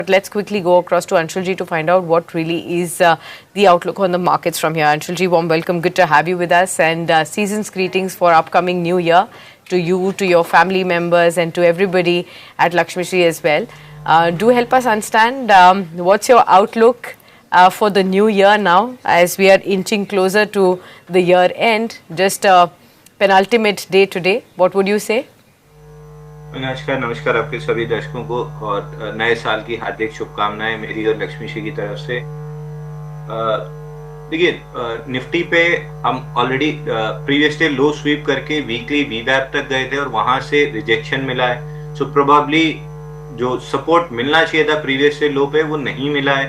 But let's quickly go across to Anshul ji to find out what really is the outlook on the markets from here. Anshul ji, warm welcome. Good to have you with us, and season's greetings for upcoming new year to you, to your family members, and to everybody at Lakshmi Shri as well. Do help us understand what's your outlook for the new year now, as we are inching closer to the year end, just a penultimate day today. What would you say? नमस्कार आपके सभी दर्शकों को और नए साल की हार्दिक शुभकामनाएं मेरी और लक्ष्मी श्री की तरफ से। देखिए, निफ्टी पे हम already previous day low sweep करके वीकली वीवैप तक गए थे और वहां से रिजेक्शन मिला है। सो प्रोबेबली जो सपोर्ट मिलना चाहिए था प्रीवियस डे लो पे वो नहीं मिला है।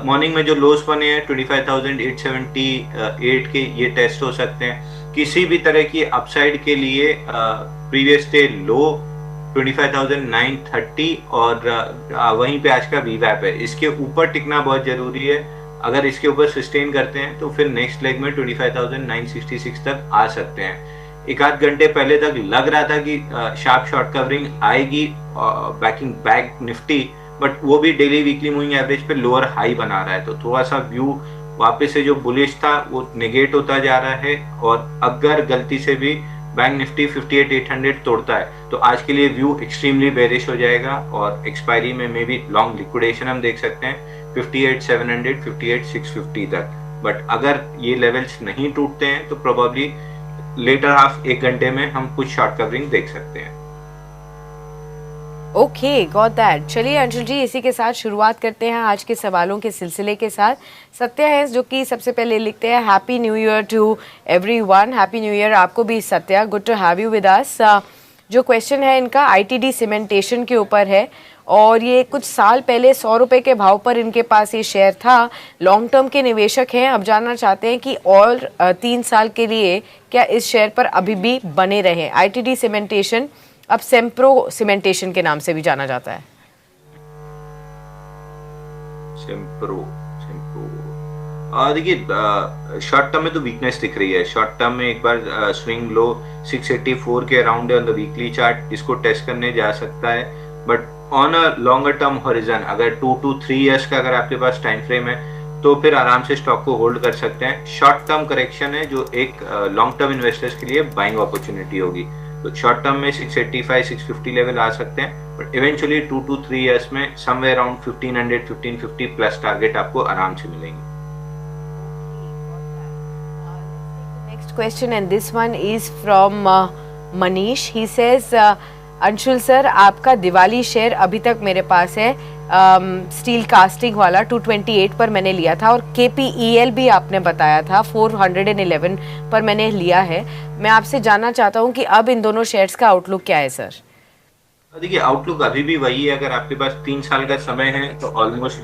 मॉर्निंग में जो लोस बने हैं 25,878 के, ये टेस्ट हो सकते हैं। किसी भी तरह की अपसाइड के लिए प्रीवियस डे लो 25,930 और वहीं पे आज का वीवैप है, इसके ऊपर टिकना बहुत जरूरी है। अगर इसके ऊपर सस्टेन करते हैं तो फिर नेक्स्ट लेग में 25,966 तक आ सकते हैं। एक आध घंटे पहले तक लग रहा था कि शार्प शॉर्ट कवरिंग आएगी बैकिंग बैक निफ्टी, बट वो भी डेली वीकली मूविंग एवरेज पे लोअर हाई बना रहा है, तो थोड़ा सा व्यू वापस से जो बुलिश था वो नेगेट होता जा रहा है। और अगर गलती से भी बैंक निफ्टी 58,800 तोड़ता है तो आज के लिए व्यू एक्सट्रीमली बेरिश हो जाएगा और एक्सपायरी में मे बी लॉन्ग लिक्विडेशन हम देख सकते हैं 58,700 58,650 तक। बट अगर ये लेवल्स नहीं टूटते हैं तो प्रोबेबली लेटर हाफ एक घंटे में हम कुछ शॉर्ट कवरिंग देख सकते हैं। Okay, got that. चलिए अंशुल जी, इसी के साथ शुरुआत करते हैं आज के सवालों के सिलसिले के साथ। सत्या है जो कि सबसे पहले लिखते हैं, happy new year to everyone. Happy new year आपको भी Satya, good to have you with us. जो क्वेश्चन है इनका आईटीडी सीमेंटेशन के ऊपर है और ये कुछ साल पहले 100 रुपये के भाव पर इनके पास ये शेयर था। लॉन्ग टर्म के निवेशक हैं, अब जानना चाहते हैं कि और 3 साल के लिए क्या इस शेयर पर अभी भी बने रहें। आईटीडी सीमेंटेशन अब सेम्प्रो सीमेंटेशन के नाम से भी जाना जाता है। सेम्प्रो देखिए, शॉर्ट टर्म में तो वीकनेस दिख रही है। शॉर्ट टर्म में एक बार स्विंग लो 684 के अराउंड है ऑन द वीकली चार्ट, इसको टेस्ट करने जा सकता है। But on a longer term horizon अगर 2 to 3 इयर्स का अगर आपके पास टाइम फ्रेम है तो फिर आराम से स्टॉक को होल्ड कर सकते हैं। शॉर्ट टर्म करेक्शन है जो एक लॉन्ग टर्म इन्वेस्टर्स के लिए बाइंग अपॉर्चुनिटी होगी, तो शॉर्ट टर्म में 685 650 लेवल आ सकते हैं, बट इवेंचुअली 2 to 3 इयर्स में समवेयर अराउंड 1500 1550 प्लस टारगेट आपको आराम से मिलेंगे। Next question and this one is from Manish. He says, Anshul sir आपका दिवाली शेयर अभी तक मेरे पास है, स्टील कास्टिंग वाला 228 पर मैंने लिया था और KPEL भी आपने बताया था 411 पर मैंने लिया है। मैं आपसे जानना चाहता हूं कि अब इन दोनों शेयर्स का आउटलुक क्या है सर? देखिए, आउटलुक अभी भी वही है। अगर आपके पास 3 साल का समय है तो ऑलमोस्ट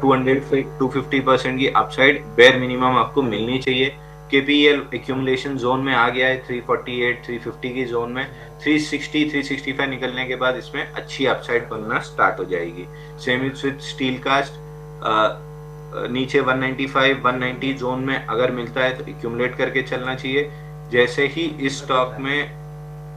200 से 250% की अपसाइड बेयर मिनिमम आपको मिलनी चाहिए। KPEL एक्यूमुलेशन जोन में आ गया है 348 350 की जोन में, 360 365 निकलने के बाद इसमें अच्छी अपसाइड बनना स्टार्ट हो जाएगी। सेम विद स्टील कास्ट, नीचे 195 190 जोन में अगर मिलता है तो एक्यूमुलेट करके चलना चाहिए। जैसे ही इस स्टॉक में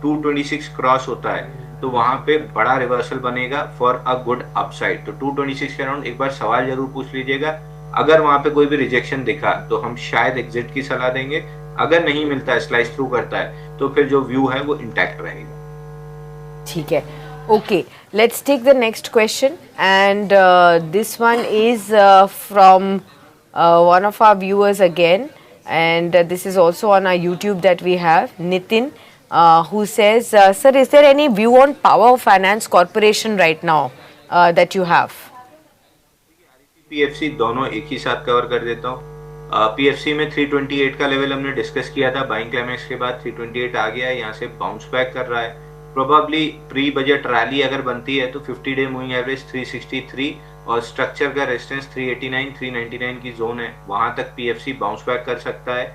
226 क्रॉस होता है तो वहां पे बड़ा रिवर्सल बनेगा फॉर अ गुड अपसाइड। तो 226 के अराउंड एक बार सवाल जरूर पूछ लीजिएगा। अगर वहां पे कोई भी रिजेक्शन दिखा तो हम शायद एग्जिट की सलाह देंगे। अगर नहीं मिलता है, स्लाइस थ्रू करता है, तो फिर जो व्यू है वो इंटैक्ट रहेगा। ठीक है, okay, let's take the next question and this one is from one of our viewers again and this is also on our YouTube that we have, Nitin, who says, sir, is there any view on Power Finance Corporation right now that you have? PFC दोनों एक ही साथ cover कर देता हूँ। PFC में 328 का level हमने discuss किया था, बाइंग क्लाइमेक्स के बाद 328 आ गया है, यहाँ से बाउंस बैक कर रहा है। प्रोबेबली प्री बजट रैली अगर बनती है तो 50 डे मूविंग एवरेज 363 और स्ट्रक्चर का रेजिस्टेंस 389 399 की जोन है, वहां तक PFC बाउंस बैक कर सकता है।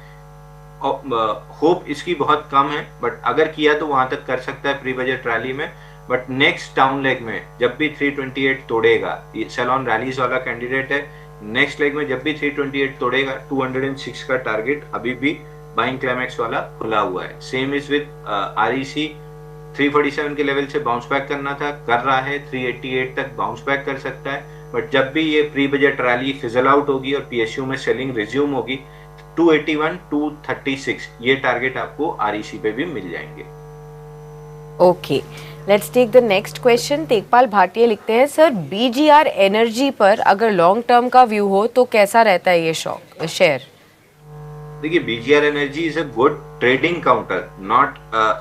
होप इसकी बहुत कम है, बट अगर किया तो वहां तक कर सकता है प्री बजट रैली में। बट नेक्स्ट डाउन लेग में जब भी 328 तोड़ेगा, ये सेलॉन रैलीज वाला कैंडिडेट है, नेक्स्ट लेग में जब भी 328 तोड़ेगा 206 का टारगेट अभी भी बाइंग क्लाइमेक्स वाला खुला हुआ है। सेम इज विद REC, 347 के लेवल से बाउंस बैक करना था, कर रहा है, 388 तक बाउंस बैक कर सकता है, बट जब भी ये pre budget rally fizzle out होगी और पीएसयू में सेलिंग रिज्यूम होगी, 281 236 ये टारगेट आपको आरईसी पे भी मिल जाएंगे। Okay, let's take the next question. Tejpal Bhatia लिखते हैं, सर बीजीआर एनर्जी पर अगर लॉन्ग टर्म का व्यू हो तो कैसा रहता है ये शेयर? देखिए, BGR energy is a good trading counter, not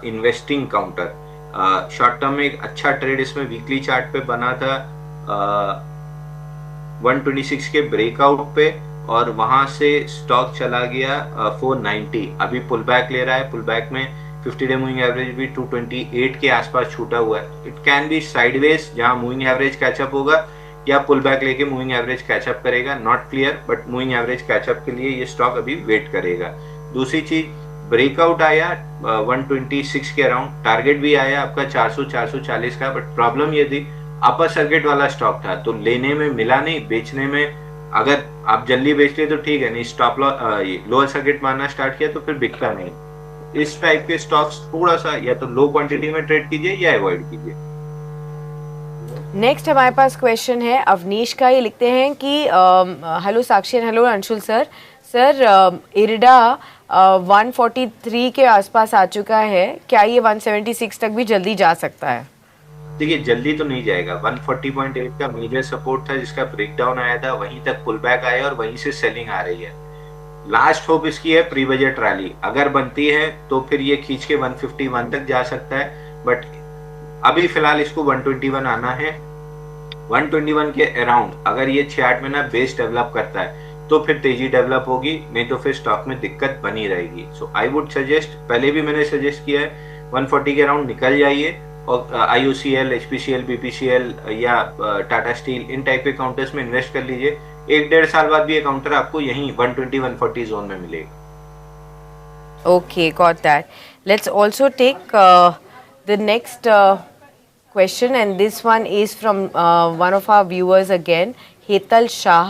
investing counter. Short term में एक अच्छा ट्रेड इसमें वीकली चार्ट पे बना था 126 के ब्रेकआउट पे, और वहां से स्टॉक चला गया 490। अभी पुल बैक ले रहा है, पुल बैक में 50 डे मूविंग एवरेज भी 228 के आसपास छूटा हुआ है। इट कैन बी साइडवेज, जहां मूविंग एवरेज कैचअप होगा, या पुल बैक लेके मूविंग एवरेज कैचअप करेगा, not clear, but moving average catch up के लिए ये स्टॉक अभी वेट करेगा। दूसरी चीज, ब्रेकआउट आया 126 के अराउंड, टारगेट भी आया आपका 400 440 का, बट प्रॉब्लम ये थी अपर सर्किट वाला स्टॉक था, तो लेने में मिला नहीं, बेचने में अगर आप जल्दी बेच लिए तो ठीक है, नहीं स्टॉप लोअर सर्किट मारना स्टार्ट किया तो फिर बिकता नहीं। इस टाइप के स्टॉक्स थोड़ा सा या तो लो क्वांटिटी में ट्रेड कीजिए या अवॉइड कीजिए। नेक्स्ट हमारे पास क्वेश्चन है अवनीश का। ये लिखते हैं कि hello Sakshi, hello Anshul sir. Sir IRDA 143 के आसपास आ चुका है, क्या ये 176 तक भी जल्दी जा सकता है? देखिए, जल्दी तो नहीं जाएगा। 140.8 का मेजर सपोर्ट था जिसका ब्रेकडाउन आया था, वहीं तक पुल बैक आया और वहीं से सेलिंग आ रही है। लास्ट होप इसकी है प्री बजट रैली, अगर बनती है तो फिर ये खींच के 151 तक जा सकता है, बट अभी फिलहाल इसको 121 आना है। 121 के अराउंड अगर ये 6-8 महीना बेस डेवलप करता है तो फिर तेजी डेवलप होगी, नहीं तो फिर स्टॉक में दिक्कत बनी रहेगी। सो आई वुड सजेस्ट, पहले भी मैंने सजेस्ट किया है, 140 के अराउंड निकल जाइए और IOCL, HPCL, BPCL या टाटा स्टील, इन टाइप के काउंटर्स में इन्वेस्ट कर लीजिए। 1-1.5 साल बाद भी ये काउंटर आपको यहीं 120-140 जोन में मिलेगा। Okay, got that. Let's also take the next question, and this one is from one of our viewers again, Hetal Shah,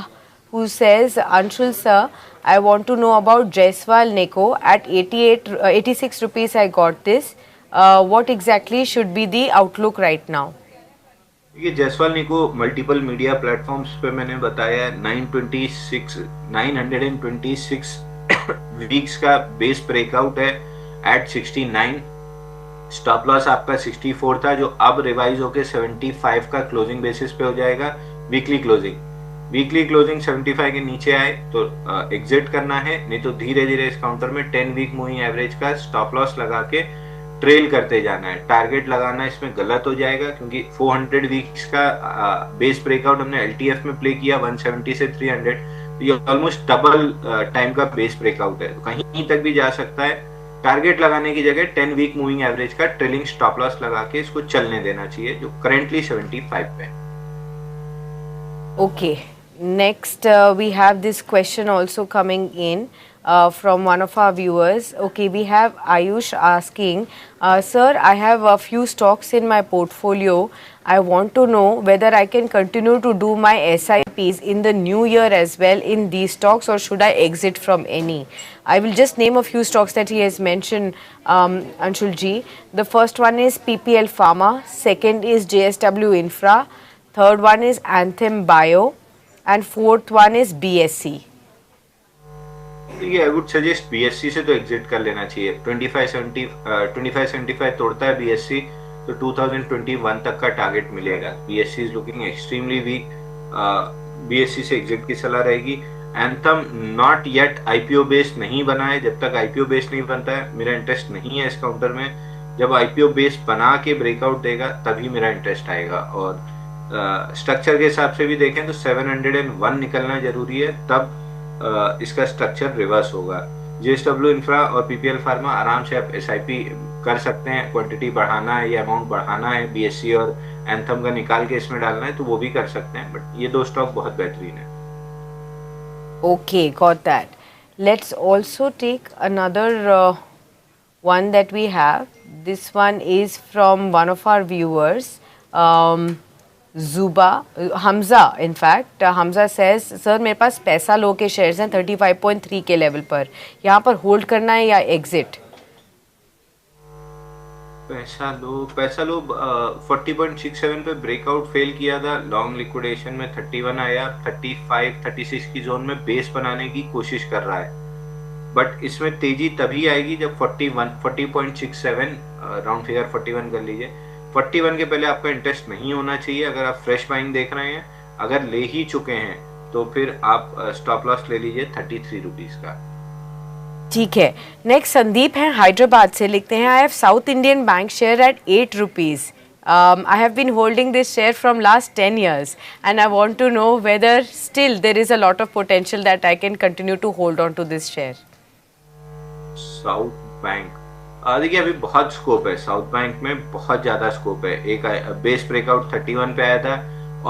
who says, Anshul sir, I want to know about Jaiswal Nico at 86 rupees. I got this. What exactly should be the outlook right now? ये जयसवाल निको multiple media platforms पे मैंने बताया 926 weeks का base breakout है eight 69। Stop loss आपका 64 था, जो अब रिवाइज होकर 75 का क्लोजिंग बेसिस पे हो जाएगा। वीकली क्लोजिंग 75 के नीचे आए तो एग्जिट करना है, नहीं तो धीरे धीरे इस काउंटर में 10 वीक मूविंग एवरेज का स्टॉप लॉस लगा के ट्रेल करते जाना है। टारगेट लगाना इसमें गलत हो जाएगा, क्योंकि 400 वीक्स का बेस ब्रेकआउट हमने LTF में प्ले किया 170 से 300, तो ये ऑलमोस्ट डबल टाइम का बेस ब्रेकआउट है, तो कहीं तक भी जा सकता है। टारगेट लगाने की जगह 10 वीक मूविंग एवरेज का ट्रेलिंग स्टॉप लॉस लगा के इसको चलने देना चाहिए, जो करेंटली 75 पे है। Okay, next we have this question also coming in from one of our viewers. Okay, we have Ayush asking, sir, I have a few stocks in my portfolio. I want to know whether I can continue to do my SIPs in the new year as well in these stocks, or should I exit from any? I will just name a few stocks that he has mentioned, Anshul ji. The first one is PPL Pharma, second is JSW Infra, third one is Anthem Bio, and fourth one is BSC. I would suggest BSC से तो exit कर लेना चाहिए। 2575 तोड़ता है BSC तो 2021 तक का टारगेट मिलेगा। BSC is looking extremely weak, BSC से एग्जिट की सलाह रहेगी। Anthem not yet IPO based नहीं बना है, जब तक IPO बेस्ड नहीं बनता है मेरा इंटरेस्ट नहीं है इस काउंटर में। जब IPO बेस्ड बना के ब्रेकआउट देगा तभी मेरा इंटरेस्ट आएगा। और स्ट्रक्चर के हिसाब से भी देखें तो 701 निकलना जरूरी है, तब इसका स्ट्रक्चर रिवर्स होगा। JSW इंफ्रा और PPL फार्मा आराम से आप SIP कर सकते हैं, क्वांटिटी बढ़ाना है या अमाउंट बढ़ाना है, BSC और एंथम का निकाल के इसमें डालना है तो वो भी कर सकते हैं, बट ये दो स्टॉक बहुत बेहतरीन है। Okay, got that. Let's also take another one that we have. This one is from one of our viewers, Hamza. In fact, Hamza says, sir, मेरे पास पैसा लो के शेयर्स हैं 35.3 के लेवल पर, यहाँ पर होल्ड करना है या एग्जिट? पैसा लो 40.67 पे ब्रेकआउट फेल किया था, लॉन्ग लिक्विडेशन में 31 आया, 35 36 की जोन में बेस बनाने की कोशिश कर रहा है, बट इसमें तेजी तभी आएगी जब 40.67 राउंड फिगर 41 कर लीजिए। 41 के पहले आपका इंटरेस्ट नहीं होना चाहिए अगर आप फ्रेश बाइंग देख रहे हैं। अगर ले ही चुके हैं तो फिर आप स्टॉप लॉस ले लीजिए 33 रुपीज का। ठीक है। नेक्स्ट संदीप है हैदराबाद से, लिखते हैं I have south Indian bank share eight 8 rupees. I have been holding this share from last 10 years and I want to know whether still there is a lot of potential that I can continue to hold on to this share. South bank, देखिए अभी बहुत scope है south bank में, बहुत ज्यादा scope है। एक base breakout 31 पे आया था,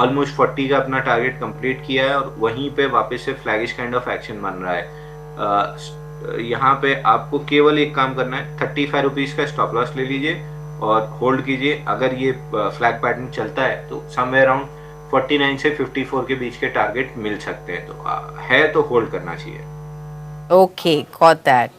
ऑलमोस्ट 40 का अपना टारगेट कंप्लीट किया है और वहीं पे वापस से फ्लैगिश काइंड ऑफ एक्शन बन रहा है। यहाँ पे आपको केवल एक काम करना है, 35 रुपीज का स्टॉप लॉस ले लीजिए और होल्ड कीजिए। अगर ये फ्लैग पैटर्न चलता है तो समवेयर अराउंड 49 से 54 के बीच के टारगेट मिल सकते हैं, तो है तो होल्ड करना चाहिए। Okay, got that.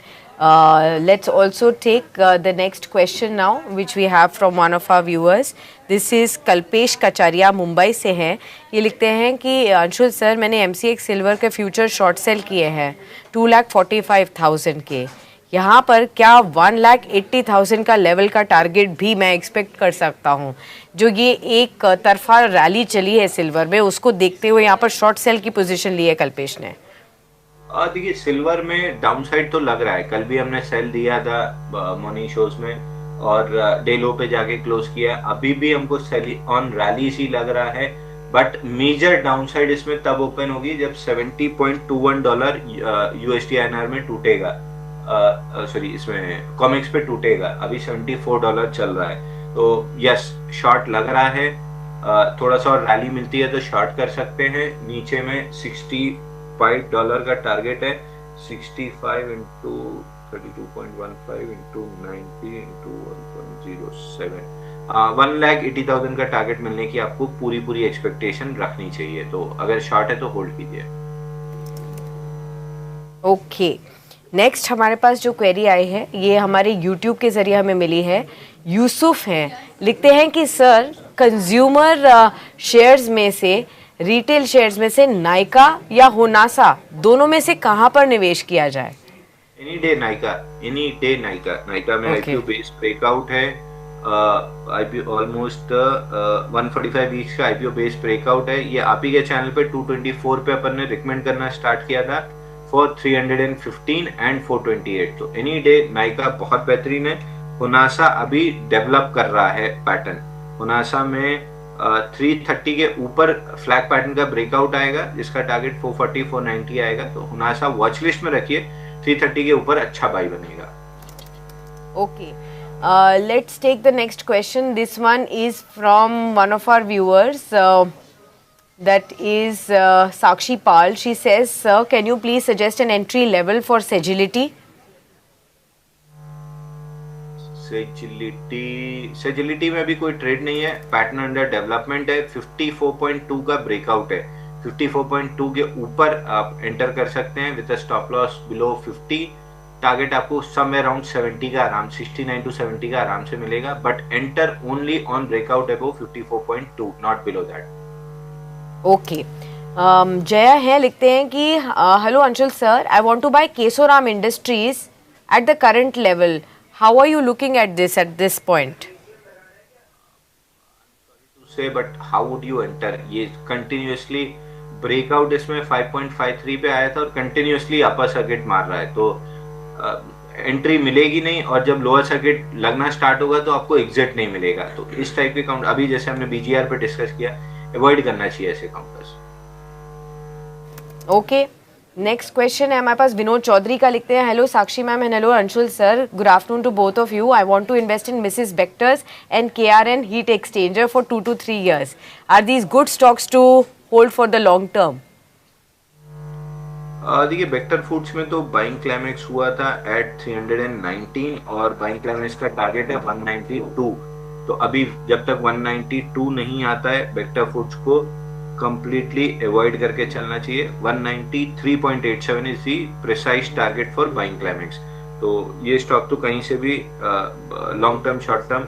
Let's also take the next question now, which we have from one of our viewers. This is Kalpesh Kacharia, Mumbai से हैं। ये लिखते हैं कि अंशुल सर, मैंने MCX सिल्वर के फ्यूचर शॉर्ट सेल किए हैं 2,45,000 के। यहाँ पर क्या 1,80,000 का लेवल का टारगेट भी मैं एक्सपेक्ट कर सकता हूँ? जो ये एक तरफा रैली चली है सिल्वर में, उसको देखते हुए यहाँ पर शॉर्ट सेल की पोजीशन ली है कल्पेश ने। देखिए सिल्वर में डाउनसाइड तो लग रहा है, कल भी हमने सेल दिया था मॉर्निंग शोज में और डे लो पे जाके क्लोज किया। अभी भी हमको सेल ऑन रैली सी लग रहा है, बट मेजर डाउनसाइड इसमें तब ओपन होगी जब $70.21 USD INR में टूटेगा, सॉरी इसमें कॉमिक्स पे टूटेगा। अभी $74 चल रहा है, तो यस शॉर्ट लग रहा है। थोड़ा सा और रैली मिलती है तो शॉर्ट कर सकते हैं। नीचे में $65 का टारगेट है, 65 इंटू 32.15 इंटू 90 इंटू 1.07, 1,80,000 का टारगेट मिलने की आपको पूरी एक्सपेक्टेशन रखनी चाहिए। तो अगर शॉर्ट है तो होल्ड कीजिए। ओके, नेक्स्ट हमारे पास जो क्वेरी आई है ये हमारे YouTube के जरिए हमें मिली है। यूसुफ हैं, लिखते हैं कि सर कंज्यूमर शेयर्स में से, रिटेल शेयर्स में से नाइका या होनासा दोनों में से कहां पर निवेश किया जाए? एनी डे नाइका में आईपीओ बेस ब्रेकआउट है। आईपीओ ऑलमोस्ट 145 वीक्स का आईपीओ बेस ब्रेकआउट है। ये आप ही के चैनल पे 224 पे अपन ने रिकमेंड करना स्टार्ट किया था फॉर 315 एंड 428। तो एनी डे नाइका बहुत बेहतरीन है। होनासा अभी डेवलप कर रहा है पैटर्न। होनासा में 330 के ऊपर फ्लैग पैटर्न का ब्रेकआउट आएगा जिसका टारगेट 440 490 आएगा, तो हुनासा वॉच लिस्ट में रखिए। 330 के ऊपर अच्छा बाई बनेगा। Okay, let's take the next question. This one is from one of our viewers, that is Sakshi Pal. She says, sir, can you please suggest an entry level for Sagility? सेजिलिटी में भी कोई trade नहीं है, pattern under development है। 54.2 का breakout है, 54.2 के ऊपर आप एंटर कर सकते हैं with a stop loss below 50। Target आपको समवेयर अराउंड 70 का आराम, 69 to 70 का आराम से मिलेगा, but enter only on breakout above 54.2, not below that. Okay, Jaya है, लिखते हैं कि hello Anshul sir, I want to buy Kesoram industries at the current level. How are you looking at this point? Say, but how would you enter? ये continuously breakout इसमें 5.53 पे आया था और continuously अपर सर्किट मार रहा है, तो एंट्री मिलेगी नहीं, और जब लोअर सर्किट लगना स्टार्ट होगा तो आपको एग्जिट नहीं मिलेगा। तो इस टाइप के काउंट अभी जैसे हमने BGR पे डिस्कस किया, अवॉइड करना चाहिए ऐसे काउंटर्स। ओके, नेक्स्ट क्वेश्चन है हमारे पास विनोद चौधरी का, लिखते हैं hello Sakshi ma'am and hello Anshul sir, good afternoon to both of you. I want to invest in Mrs Bectors and KRN heat exchanger for 2 to 3 years. Are these good stocks to hold for the long term? देखिए Bector foods में तो buying climax हुआ था eight 319 और buying climax का target है 192। तो अभी जब तक 192 नहीं आता है, बेक्टर फूड्स को कंप्लीटली अवॉइड करके चलना चाहिए। 193.87 is the precise target for buying climax. तो ये स्टॉक तो कहीं से भी लॉन्ग टर्म शॉर्ट टर्म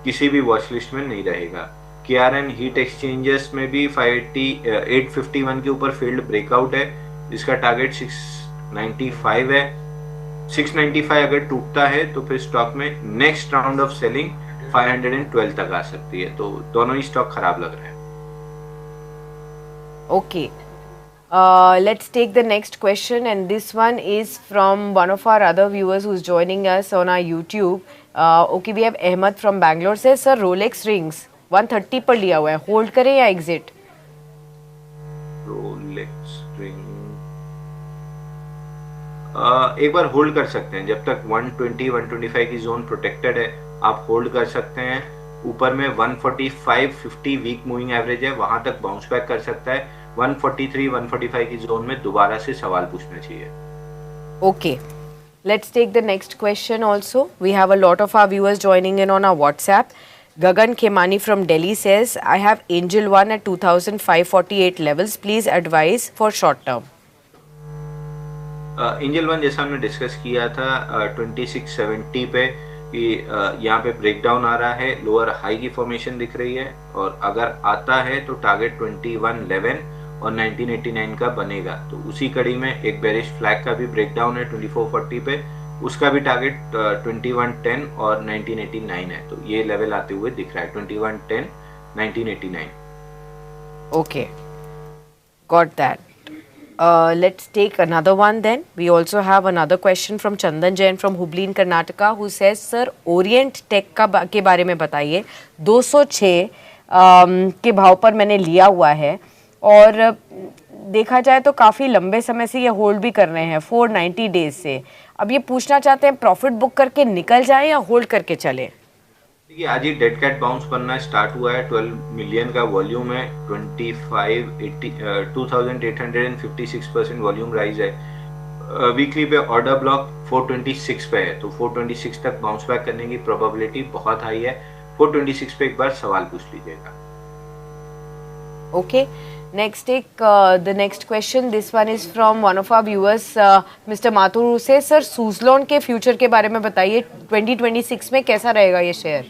किसी भी वॉच लिस्ट में नहीं रहेगा। KRN हीट एक्सचेंजर्स में भी 851 के ऊपर फील्ड ब्रेकआउट है, जिसका टारगेट 695 है। 695 अगर टूटता है तो फिर स्टॉक में नेक्स्ट राउंड ऑफ सेलिंग 512 तक आ सकती है। तो दोनों ही स्टॉक खराब लग रहे हैं। Okay. Let's take the next question, and this one is from one of our other viewers who's joining us on our YouTube. Okay, we have Ahmed from Bangalore. Says, sir, Rolex rings 130 पर लिया हुआ है, hold करें या exit? Rolex ring एक बार hold कर सकते हैं, जब तक 120 125 की जोन प्रोटेक्टेड है आप होल्ड कर सकते हैं। ऊपर में 145-50 वीक मूविंग एवरेज है, वहां तक बाउंस बैक कर सकता है। 143 145 की जोन में दोबारा से सवाल पूछना चाहिए। Okay, let's take the next question also. We have a lot of our viewers joining in on our WhatsApp. Gagan Khemani from Delhi says, I have Angel One at 2548 levels. Please advise for short term. Angel one जैसा हमने discuss किया था 2670 पे कि यहाँ पे breakdown आ रहा है, लोअर हाई की फॉर्मेशन दिख रही है, और अगर आता है तो टारगेट 2111 और 1989 का बनेगा। तो उसी कड़ी में एक बेरिश फ्लैग का भी ब्रेकडाउन है 2440 पे, उसका भी टारगेट 2110 और 1989 है। तो ये लेवल आते हुए दिख रहा है 2110 1989। Okay, got that. Let's take another one then. We also have another question from Chandan Jain from Hubli in Karnataka, who says, sir, Orient Tech के बारे में बताइए। 206 के भाव पर मैंने लिया हुआ है, और देखा जाए तो काफ़ी लंबे समय से ये होल्ड भी कर रहे हैं 490 डेज से। अब ये पूछना चाहते हैं प्रॉफिट बुक करके निकल जाए या होल्ड करके चले? देखिए, आज ही डेड कैट बाउंस बनना स्टार्ट हुआ है। 12 मिलियन का वॉल्यूम है, 2856% वॉल्यूम राइज है। वीकली पे ऑर्डर ब्लॉक 426 पे है, तो 426 तक बाउंस बैक करने की प्रोबेबिलिटी बहुत हाई है। 426 पे एक बार सवाल पूछ लीजिएगा। Okay, next take the next question. This one is from one of our viewers, Mr. Mathur, who says, sir, Suzlon के फ्यूचर के बारे में बताइए, 2026 में कैसा रहेगा ये शेयर?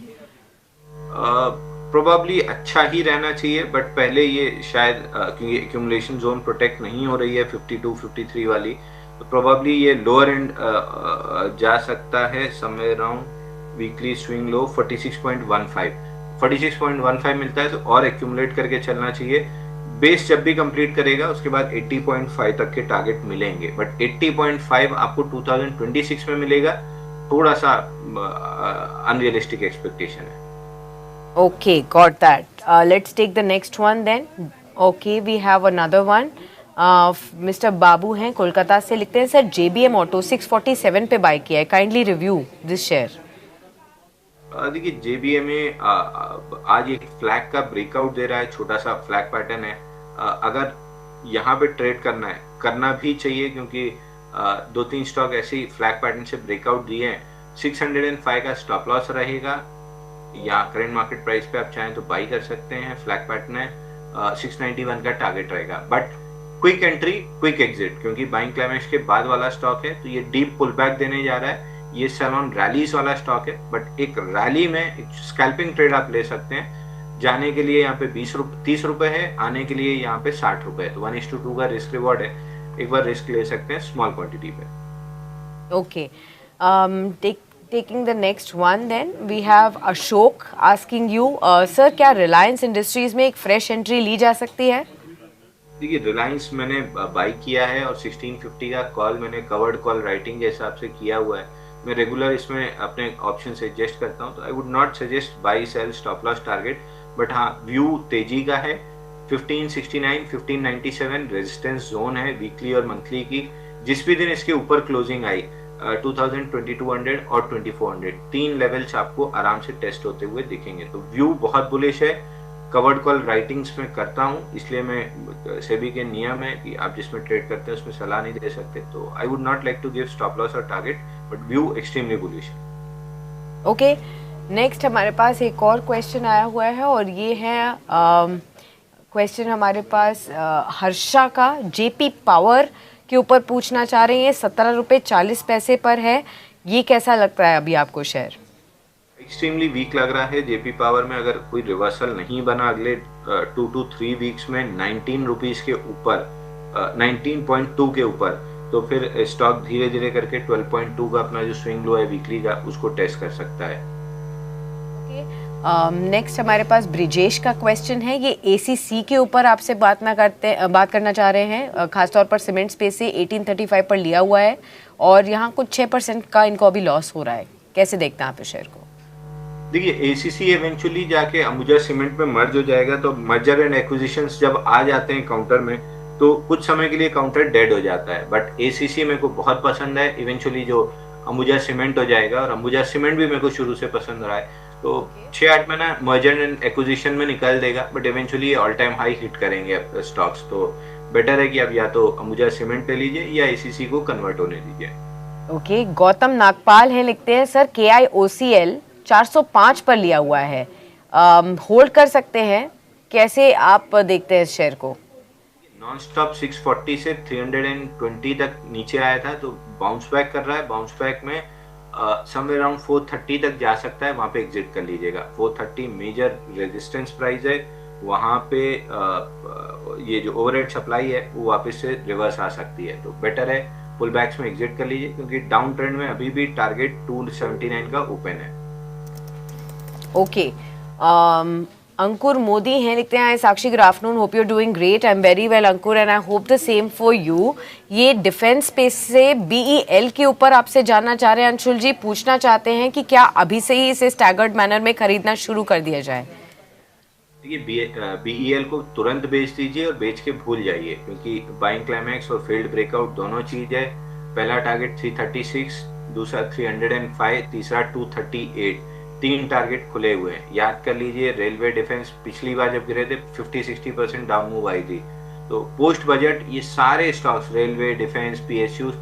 प्रोबेबली अच्छा ही रहना चाहिए, बट पहले ये शायद क्योंकि एक्यूमुलेशन जोन प्रोटेक्ट नहीं हो रही है 52-53 वाली, तो प्रोबेबली ये लोअर एंड जा सकता है somewhere around weekly swing low 46.15 मिलता है तो और एक्यूमुलेट करके चलना चाहिए। बेस जब भी कंप्लीट करेगा उसके बाद 80.5 तक के टारगेट मिलेंगे, बट 80.5 आपको 2026 में मिलेगा, थोड़ा सा अनरियलिस्टिक एक्सपेक्टेशन है। Okay, got that. Let's take the next one then. Okay, we have another one. Mr. बाबू हैं कोलकाता से, लिखते हैं, सर JBM ऑटो 647 पे बाय किया है, काइंडली रिव्यू दिस शेयर। देखिए, JBM में आज एक फ्लैग का ब्रेकआउट दे रहा है, छोटा सा फ्लैग पैटर्न है। अगर यहाँ पे ट्रेड करना भी चाहिए, क्योंकि 2-3 स्टॉक ऐसे ही फ्लैग पैटर्न से ब्रेकआउट दिए हैं। 605 का स्टॉप लॉस रहेगा, या करंट मार्केट प्राइस पे आप चाहें तो बाई कर सकते हैं। फ्लैग पैटर्न है, 691 का टारगेट रहेगा, but quick entry quick exit, क्योंकि बाइंग क्लाइमेक्स के बाद वाला स्टॉक है, तो ये डीप पुल बैक देने जा रहा है। ये सैलॉन रैलीज वाला स्टॉक है, बट एक रैली में एक स्कैल्पिंग ट्रेड आप ले सकते हैं। जाने के लिए यहाँ पे 30 रुपए है, आने के लिए यहाँ पे 60 रुपए है, तो 1:2 का रिस्क रिवॉर्ड है। एक बार रिस्क ले सकते हैं स्मॉल क्वांटिटी पे। Okay, taking the next one then, we have Ashok asking you, sir, क्या रिलायंस इंडस्ट्रीज में एक फ्रेश एंट्री ली जा सकती है? देखिए, रिलायंस मैंने बाई किया है और 1650 का कॉल मैंने कवर्ड कॉल राइटिंग के हिसाब से किया हुआ है। मैं रेगुलर इसमें अपने ऑप्शन सजेस्ट करता हूं, तो I would not suggest buy sell stop loss target, but हाँ व्यू तेजी का है। 1569 1597 रेजिस्टेंस जोन है वीकली और मंथली की। जिस भी दिन इसके ऊपर क्लोजिंग आई 2000, 2200 और 2400, 3 लेवल्स आपको आराम से टेस्ट होते हुए दिखेंगे। तो व्यू बहुत बुलिश है। कवर्ड कॉल राइटिंग्स में करता हूं, इसलिए मैं सेबी के नियम है कि आप जिसमें ट्रेड करते हैं उसमें सलाह नहीं दे सकते, तो I would not like to give stop loss और target, but view extremely bullish है। ओके, नेक्स्ट हमारे पास एक और क्वेश्चन आया हुआ है, और ये है क्वेश्चन हमारे पास हर्षा का जेपी पावर के ऊपर पूछना चाह रही हैं। 17 रुपये 40 पैसे पर है ये कैसा लगता है अभी आपको शेयर? एक्सट्रीमली वीक लग रहा है। जेपी पावर में अगर कोई रिवर्सल नहीं बना अगले 2 to 3 वीक्स में 19 रुपीज के ऊपर, 19.2 के ऊपर, तो फिर स्टॉक धीरे धीरे करके 12.2 का अपना जो स्विंग लो है वीकली का, उसको टेस्ट कर सकता है। नेक्स्ट हमारे पास ब्रिजेश का क्वेश्चन है। ये एसीसी के ऊपर आपसे बात करना चाह रहे हैं, खासतौर पर सीमेंट स्पेस से 1835 पर लिया हुआ है और यहाँ कुछ 6% का इनको अभी लॉस हो रहा है। कैसे देखते हैं आप इस शेयर को? देखिए, एसीसी इवेंचुअली जाके अंबुजा सीमेंट में मर्ज हो जाएगा, तो मर्जर एंड एक्विजिशंस जब आ जाते हैं काउंटर में, तो कुछ समय के लिए काउंटर डेड हो जाता है। बट एसीसी मेरे को बहुत पसंद है। इवेंचुअली जो अंबुजा सीमेंट हो जाएगा, और अंबुजा सीमेंट भी मेरे को शुरू से पसंद रहा है, तो 6-8 महीना मर्जर एंड एक्विजिशन में निकल देगा, but eventually all time high hit करेंगे स्टॉक्स। तो बेटर है कि आप या तो अंबुजा सीमेंट ले लीजिए या एसीसी को कन्वर्ट होने दीजिए। ओके, गौतम नागपाल है, लिखते हैं सर KIOCL 405 पर लिया हुआ है, होल्ड कर सकते हैं, कैसे आप देखते हैं इस शेयर को? नॉन स्टॉप 640 से 320 तक नीचे आया था, तो बाउंस बैक कर रहा है। बाउंस बैक में समवेयर अराउंड 430 तक जा सकता है, वहां पे एग्जिट कर लीजिएगा। 430 मेजर रेजिस्टेंस प्राइस है, वहां पे ये जो ओवरहेड सप्लाई है वो वापस से रिवर्स आ सकती है, तो बेटर है पुल बैक्स में एग्जिट कर लीजिए, क्योंकि डाउन ट्रेंड में अभी भी टारगेट 279 का ओपन है। ओके, अंकुर मोदी हैं, लिखते हैं Sakshi, good afternoon, hope you are doing great. I am very well Ankur and I hope the same for you. ये डिफेंस स्पेस से BEL के ऊपर आपसे जानना चाह रहे हैं अंशुल जी, पूछना चाहते हैं कि क्या अभी से ही इसे स्टैगर्ड मैनर में खरीदना शुरू कर दिया जाए? देखिए, BEL को तुरंत बेच दीजिए और बेच के भूल जाइए, क्योंकि बाइंग क्लाइमैक्स और फेल्ड ब्रेकआउट दोनों चीज है। पहला टारगेट 336, दूसरा 305, तीसरा 238, 3 टारगेट खुले हुए हैं। याद कर लीजिए, रेलवे डिफेंस पिछली बार जब गिरे थे 50-60% डाउन मूव आई थी। तो पोस्ट बजट ये सारे स्टॉक्स, रेलवे, डिफेंस, PSUs,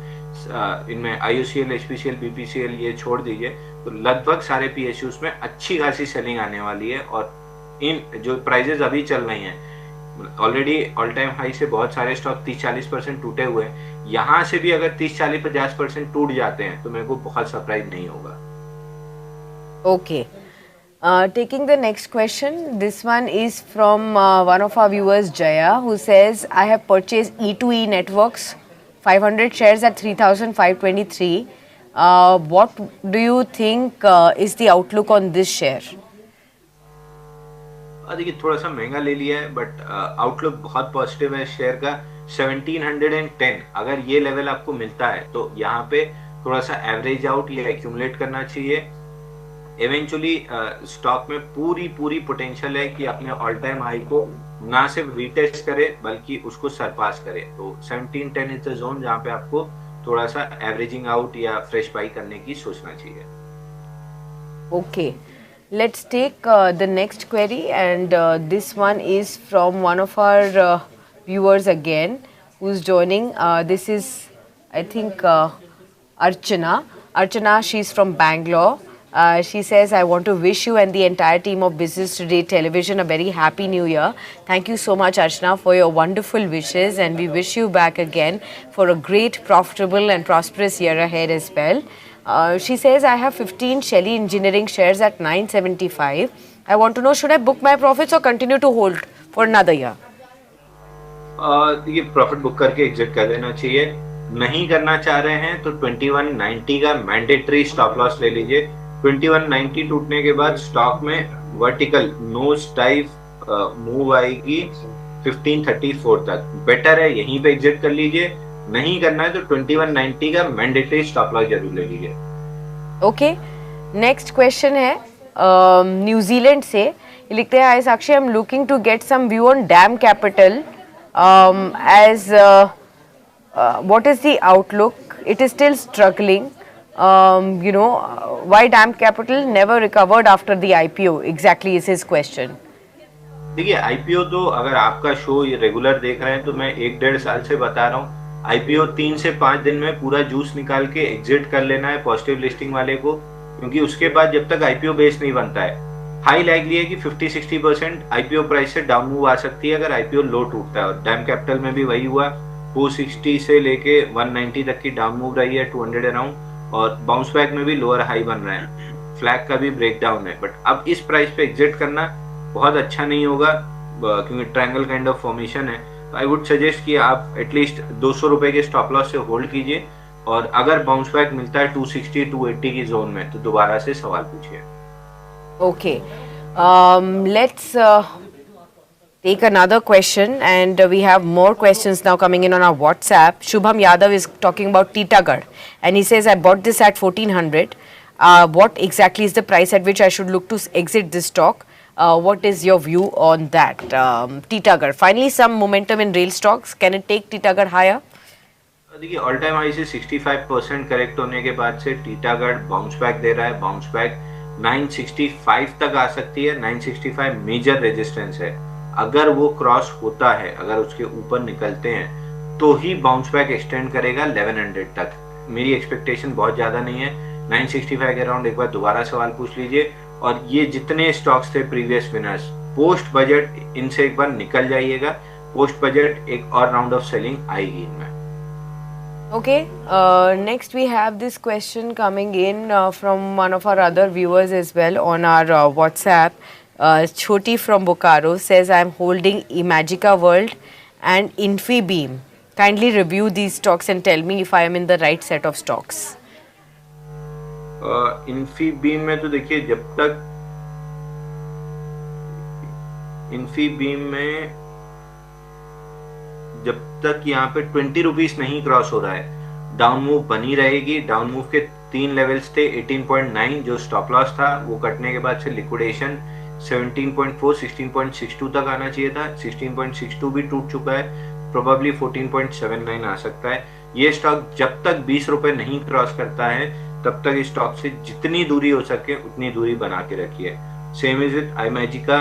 इनमें IOCL, HPCL, BPCL ये छोड़ दीजिए, तो लगभग सारे PSUs में अच्छी खासी सेलिंग आने वाली है। और इन जो प्राइजेस अभी चल रही हैं, ऑलरेडी ऑल टाइम हाई से बहुत सारे स्टॉक 30-40% टूटे हुए हैं। यहाँ से भी अगर 30-40-50% टूट जाते हैं तो मेरे को बहुत सरप्राइज नहीं होगा। Okay. Taking the next question, this one is from one of our viewers, Jaya, who says, I have purchased E2E Networks, 500 shares at 3,523. What do you think is the outlook on this share? देखिए, थोड़ा सा महंगा ले लिया है, but outlook बहुत positive है share का। 1710 अगर ये लेवल आपको मिलता है तो यहाँ पे थोड़ा सा एवरेज आउट या एक्यूमुलेट करना चाहिए। इवेंचुअली स्टॉक में पूरी पोटेंशियल है कि अपने ऑल टाइम हाई को ना सिर्फ रीटेस्ट करे बल्कि उसको सरपास करे। तो 1710 इज द जोन जहां पे आपको थोड़ा सा एवरेजिंग आउट या फ्रेश बाई करने की सोचना चाहिए। Okay, let's take the next query and this one is from one of our viewers again who is joining. This is I think Archana, she's from Bangalore. She says, I want to wish you and the entire team of Business Today Television a very happy new year. Thank you so much, Archana, for your wonderful wishes, and we wish you back again for a great, profitable and prosperous year ahead as well. She says, I have 15 Shelly Engineering shares at 975. I want to know, should I book my profits or continue to hold for another year? ये profit book करके exit कर देना चाहिए। नहीं करना चाह रहे हैं तो 2190 का मैंडेटरी स्टॉप लॉस ले लीजिए। 2190 टूटने के बाद स्टॉक में वर्टिकल नोज टाइप मूव आएगी 1534 तक। बेटर है यहीं पे एग्जिट कर लीजिए। नहीं करना है तो 2190 का मैंडेटरी स्टॉप लॉस जरूर ले लीजिए। ओके, नेक्स्ट क्वेश्चन है न्यूजीलैंड से। लिखते हैं, Sakshi, I am looking to get some view on DAM capital as what is the outlook? It is still struggling. Why DAM Capital never recovered after the IPO? Exactly is his question. देखिए, IPO तो अगर आपका show ये regular देख रहे हैं तो मैं 1-1.5 साल से बता रहा हूँ, IPO 3 से 5 दिन में पूरा जूस निकाल के एग्जिट कर लेना है पॉजिटिव लिस्टिंग वाले को, क्योंकि उसके बाद जब तक IPO बेस नहीं बनता है, हाई लाइकली है कि 50-60% IPO प्राइस से डाउन मूव आ सकती है अगर IPO लो टूटता है। और डैम कैपिटल में भी वही हुआ, 460 से लेके 190 तक की डाउन मूव रही है 200 अराउंड, और बाउंस बैक में भी लोअर हाई बन रहे हैं, फ्लैग का भी ब्रेक डाउन है, बट अब इस प्राइस पे एग्जिट करना बहुत अच्छा नहीं होगा क्योंकि ट्रायंगल काइंड ऑफ फॉर्मेशन है। तो आई वुड सजेस्ट कि आप एटलीस्ट 200 रुपए के स्टॉप लॉस से होल्ड कीजिए, और अगर बाउंस बैक मिलता है 260 280 की जोन में तो दोबारा से सवाल पूछिए। Okay. Let's take another question, and we have more questions now coming in on our WhatsApp. Shubham Yadav is talking about Titagarh, and he says, I bought this at 1400. What exactly is the price at which I should look to exit this stock? What is your view on that? Titagarh, finally some momentum in rail stocks. Can it take Titagarh higher? देखिए all time high से 65% correct होने के बाद से Titagarh bounce back दे रहा है। Bounce back 965 तक आ सकती है। 965 मेजर रेजिस्टेंस है, अगर वो क्रॉस होता है, अगर उसके ऊपर निकलते हैं तो ही बाउंस बैक एक्सटेंड करेगा 1100 तक। मेरी एक्सपेक्टेशन बहुत ज्यादा नहीं है। 965 के अराउंड एक बार दोबारा सवाल पूछ लीजिए, और ये जितने स्टॉक्स थे प्रीवियस विनर्स पोस्ट बजट, इनसे एक बार निकल जाइएगा। पोस्ट बजट एक और राउंड ऑफ सेलिंग आएगी इनमें। Okay, next we have this question coming in from one of our other viewers as well on our WhatsApp. Choti from Bokaro says, I am holding Imagica World and Infibeam. Kindly review these stocks and tell me if I am in the right set of stocks. Infibeam में तो देखिए जब तक यहाँ पे 20 rupees नहीं cross हो रहा है, डाउन मूव बनी रहेगी। डाउन मूव के 3 लेवल्स थे। 18.9 जो स्टॉप लॉस था, वो कटने के बाद से लिक्विडेशन 17.4 16.62 तक आना चाहिए था। 16.62 भी टूट चुका है, प्रोबेबली 14.79 आ सकता है। ये स्टॉक जब तक 20 रुपए नहीं क्रॉस करता है तब तक इस स्टॉक से जितनी दूरी हो सके उतनी दूरी बना के रखिए। Same is with Imagicaa.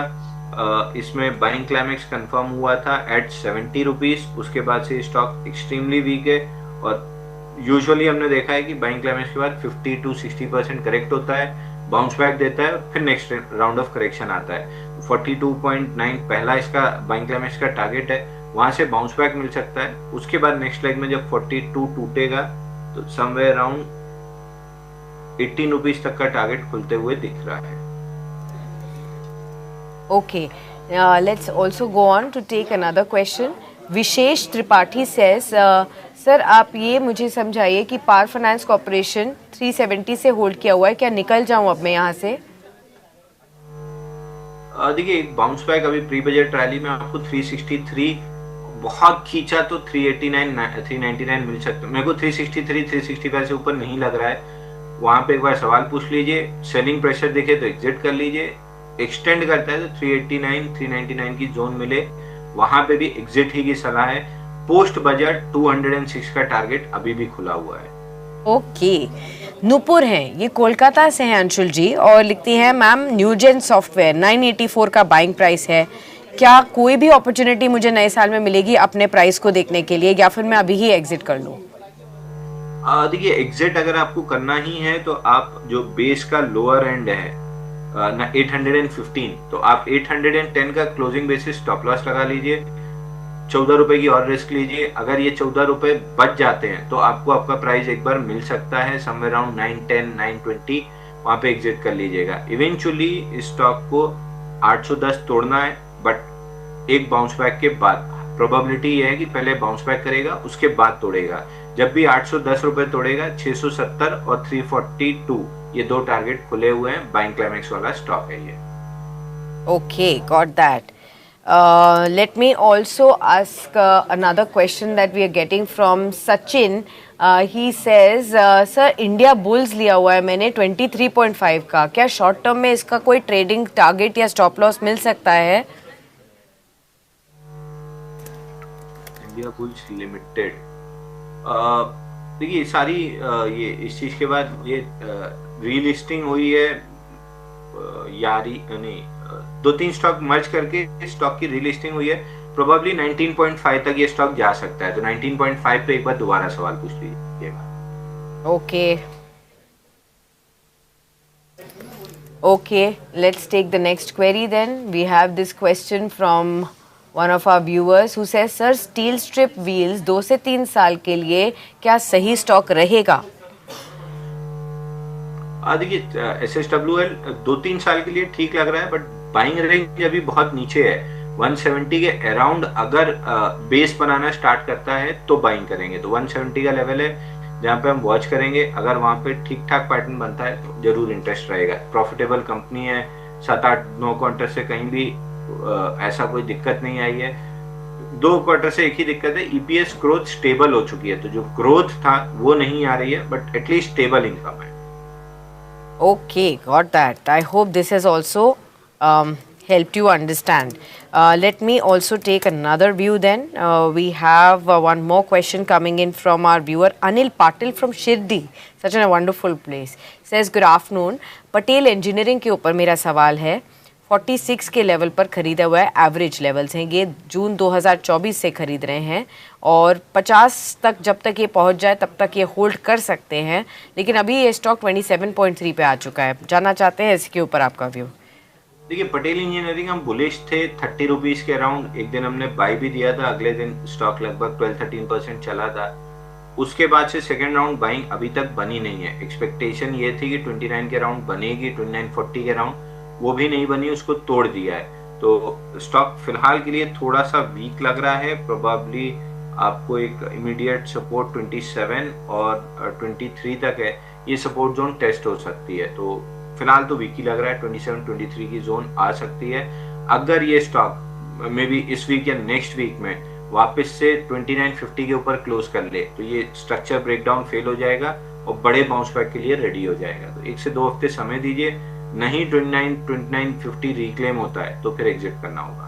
इसमें बाइंग क्लाइमेक्स कंफर्म हुआ था एट 70 रुपीज। उसके बाद से स्टॉक एक्सट्रीमली वीक है, और यूजुअली हमने देखा है कि बाइंग क्लाइमेक्स के बाद 50 to 60% करेक्ट होता है, बाउंस बैक देता है, फिर नेक्स्ट राउंड ऑफ करेक्शन आता है। 42.9 पहला इसका बाइंग क्लाइमेक्स का टारगेट है, वहां से बाउंस बैक मिल सकता है। उसके बाद नेक्स्ट लेग में जब 42 टूटेगा तो समवेयर अराउंड 18 रुपीज तक का टारगेट खुलते हुए दिख रहा है। Okay, let's also go on to take another question. Vishesh Tripathi says, sir आप ये मुझे समझाइए कि पावर फाइनेंस कॉर्पोरेशन 370 से होल्ड किया हुआ है, क्या निकल जाऊं अब मैं यहाँ से? देखिए एक बाउंस बैक अभी प्री बजट रैली में आपको 363 बहुत खींचा तो 389 399 मिल सकता है। मेरे को 363 365 से ऊपर नहीं लग रहा है। वहां पे एक बार सवाल पूछ लीजिए, सेलिंग प्रेशर दिखे तो एग्जिट कर लीजिए। एक्सटेंड करता है तो 389 399 की जोन मिले, वहां पे भी एग्जिट ही की सलाह है। पोस्ट बजट 206 का टारगेट अभी भी खुला हुआ है। ओके, नूपुर हैं, ये कोलकाता से हैं अंशुल जी, और लिखती हैं मैम न्यूजेन सॉफ्टवेयर 984 का बाइंग प्राइस है, क्या कोई भी अपॉर्चुनिटी मुझे नए साल में मिलेगी अपने प्राइस को देखने के लिए, या फिर मैं अभी ही एग्जिट कर लूं? देखिए एग्जिट अगर आपको करना ही है तो आप जो बेस का लोअर एंड है ना 815, तो आप 810 का क्लोजिंग बेसिस स्टॉप लॉस लगा लीजिए। 14 रुपए की और रिस्क लीजिए। अगर ये 14 रुपए बच जाते हैं तो आपको आपका प्राइस एक बार मिल सकता है समवेयर अराउंड 910 920, वहां पे एग्जिट कर लीजिएगा। इवेंचुअली इस स्टॉक को 810 तोड़ना है, बट एक बाउंस बैक के बाद प्रोबेबिलिटी ये है कि पहले बाउंस बैक करेगा उसके बाद तोड़ेगा। जब भी 810 रुपए तोड़ेगा, 670 और 342 ये दो टारगेट खुले हुए हैं। बाइंग क्लाइमेक्स वाला स्टॉक है ये। Okay, got that. Let me also ask another question that we are getting from Sachin. He says, sir India bulls लिया हुआ है मैंने 23.5 का, क्या शॉर्ट टर्म में इसका कोई ट्रेडिंग टारगेट या स्टॉप लॉस मिल सकता है? इंडिया बुल्स लिमिटेड, देखिए सारी ये इस चीज के बाद ये रीलिस्टिंग हुई है, यारी नहीं 2-3 स्टॉक मर्ज करके स्टॉक की रीलिस्टिंग हुई है। प्रोबेबली 19.5 तक ये स्टॉक जा सकता है, तो 19.5 पे एक बार दोबारा सवाल पूछ लीजिएगा। Okay, let's take the next query then. We have this question from one of our viewers who says, sir steel strip wheels 2 से 3 साल के लिए क्या सही स्टॉक रहेगा? देखिए SSWL 2-3 साल के लिए ठीक लग रहा है, बट बाइंग रेंज अभी बहुत नीचे है। 170 के अराउंड अगर बेस बनाना स्टार्ट करता है तो बाइंग करेंगे। तो 170 का लेवल है जहाँ पे हम वॉच करेंगे। अगर वहां पे ठीक ठाक पैटर्न बनता है तो जरूर इंटरेस्ट रहेगा। प्रॉफिटेबल कंपनी है, 7-8-9 क्वार्टर से कहीं भी ऐसा कोई दिक्कत नहीं आई है। 2 क्वार्टर से एक ही दिक्कत है, ईपीएस ग्रोथ स्टेबल हो चुकी है। तो जो ग्रोथ था वो नहीं आ रही है, बट एटलीस्ट स्टेबल इनकम है। Okay, got that. I hope this has also helped you understand. Let me also take another view then. We have one more question coming in from our viewer Anil Patil from Shirdi. Such a wonderful place. Says good afternoon. Patel Engineering के ऊपर मेरा सवाल है। 46 के level पर खरीदा हुआ है, एवरेज लेवल्स हैं ये, जून 2024 से खरीद रहे हैं और 50 तक जब तक ये पहुंच जाए तब तक ये होल्ड कर सकते हैं, लेकिन अभी ये स्टॉक 27.3 पे आ चुका है। जानना चाहते हैं इसके ऊपर आपका व्यू। देखिए पटेल इंजीनियरिंग हम बुलिश थे 30 रुपीज के अराउंड। एक दिन हमने बाई भी दिया था, अगले दिन स्टॉक लगभग 12-13% चला था। उसके बाद से सेकेंड राउंड बाइंग अभी तक बनी नहीं है। एक्सपेक्टेशन ये थी कि 29 के अराउंड बनेगी, 2940 के अराउंड, वो भी नहीं बनी, उसको तोड़ दिया है। तो स्टॉक फिलहाल के लिए थोड़ा सा वीक लग रहा है। प्रोबेबली आपको एक इमीडिएट सपोर्ट 27 और 23 तक है, ये सपोर्ट जोन टेस्ट हो सकती है। तो फिलहाल तो वीक ही लग रहा है, 27-23 की जोन आ सकती है। अगर ये स्टॉक मे बी इस वीक या नेक्स्ट वीक में वापस से 2950 के ऊपर क्लोज कर ले तो ये स्ट्रक्चर ब्रेकडाउन फेल हो जाएगा और बड़े बाउंस बैक के लिए रेडी हो जाएगा। तो 1 से 2 हफ्ते समय दीजिए, नहीं 29-50 रिक्लेम होता है तो फिर एग्जिट करना होगा।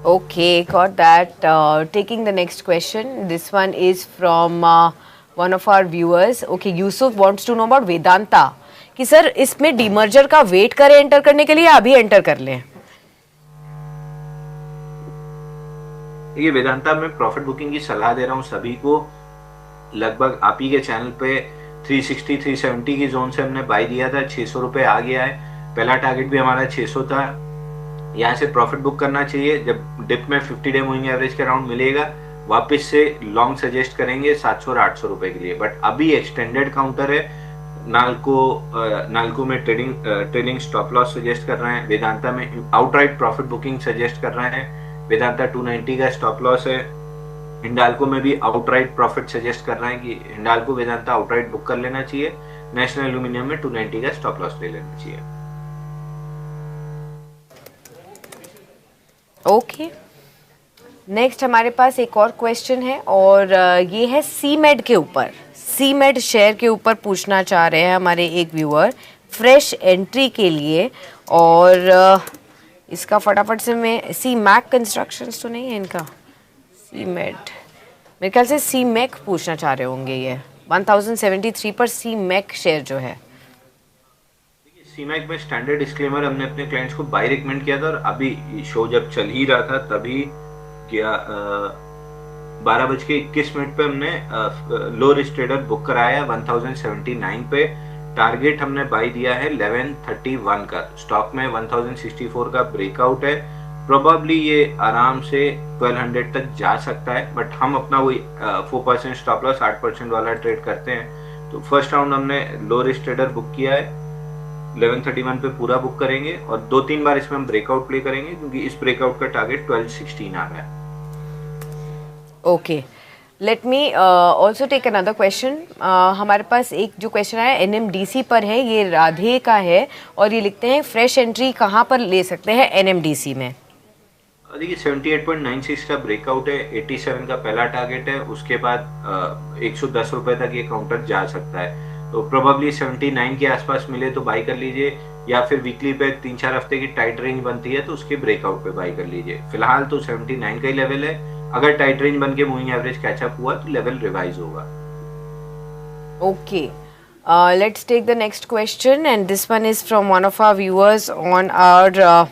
Okay, got that. Taking the next question. This one is from one of our viewers. Okay, Yusuf wants to know about Vedanta. कि सर इसमें डीमर्जर का वेट करें एंटर करने के लिए, अभी एंटर कर लें? ये वेदांता में प्रॉफिट बुकिंग की सलाह दे रहा हूँ सभी को। लगभग आप ही के चैनल पे 360-370 की जोन से हमने बाई दिया था, 600 रुपए आ गया है। पहला टारगेट भी हमारा 600 था। यहाँ से प्रॉफिट बुक करना चाहिए। जब डिप में 50 डे मूविंग एवरेज के अराउंड मिलेगा वापस से लॉन्ग सजेस्ट करेंगे 700 और 800 रुपए के लिए। बट अभी एक्सटेंडेड काउंटर है। नाल्को में ट्रेडिंग स्टॉप लॉस सजेस्ट कर रहे हैं। वेदांता में आउटराइट प्रॉफिट बुकिंग सजेस्ट कर रहे हैं। वेदांता 290 का स्टॉप लॉस है। हिंडाल्को में भी आउटराइट प्रॉफिट सजेस्ट कर रहे हैं कि हिंडाल्को वेदांता आउटराइट बुक कर लेना चाहिए। नेशनल एल्यूमिनियम में 290 का स्टॉप लॉस ले लेना चाहिए। ओके, नेक्स्ट हमारे पास एक और क्वेश्चन है और ये है सीमेड के ऊपर। सीमेड शेयर के ऊपर पूछना चाह रहे हैं हमारे एक व्यूअर फ्रेश एंट्री के लिए। और इसका फटाफट से मैं, सी मैक कंस्ट्रक्शंस तो नहीं है इनका, सीमेड मेरे ख्याल से सी मैक पूछना चाह रहे होंगे। ये 1073 पर सी मैक शेयर जो है। सीमैक में स्टैंडर्ड डिस्क्लेमर हमने अपने क्लाइंट्स को बाय रिकमेंड किया था और अभी शो जब चल ही रहा था तभी 12:21 पे हमने लो रिस्क ट्रेडर बुक कराया 1079 पे। टारगेट हमने बाय दिया है 1131 का। स्टॉक में 1064 का ब्रेकआउट है। प्रोबेबली ये आराम से 1200 तक जा सकता है, बट हम अपना वही 4% स्टॉप लॉस 8% वाला ट्रेड करते हैं। तो फर्स्ट राउंड हमने लो रिस्क ट्रेडर बुक किया है, 1131 पे पूरा बुक करेंगे और 2-3 बार इसमें हम ब्रेकआउट प्ले करेंगे क्योंकि इस ब्रेकआउट का टारगेट 1216 आ रहा है। Okay, let me also take another question. हमारे पास एक जो क्वेश्चन आया एनएमडीसी पर है, ये राधे का है और ये लिखते हैं फ्रेश एंट्री कहाँ पर ले सकते हैं एनएमडीसी में? देखिए 78.96 का ब्रेकआउट है, 87 का पहला टारगेट है, उसके बाद 110 रुपए तक ये काउंटर जा सकता है। तो प्रोबेबली 79 के आसपास मिले तो बाई कर लीजिए, या फिर वीकली पे 3-4 हफ्ते की टाइट रेंज बनती है तो उसके ब्रेकआउट पे बाई कर लीजिए। फिलहाल तो 79 का ही लेवल है। अगर टाइट रेंज बन के मूविंग एवरेज कैचअप हुआ तो लेवल रिवाइज होगा। Okay, let's take the next question and this one is from one of our viewers on our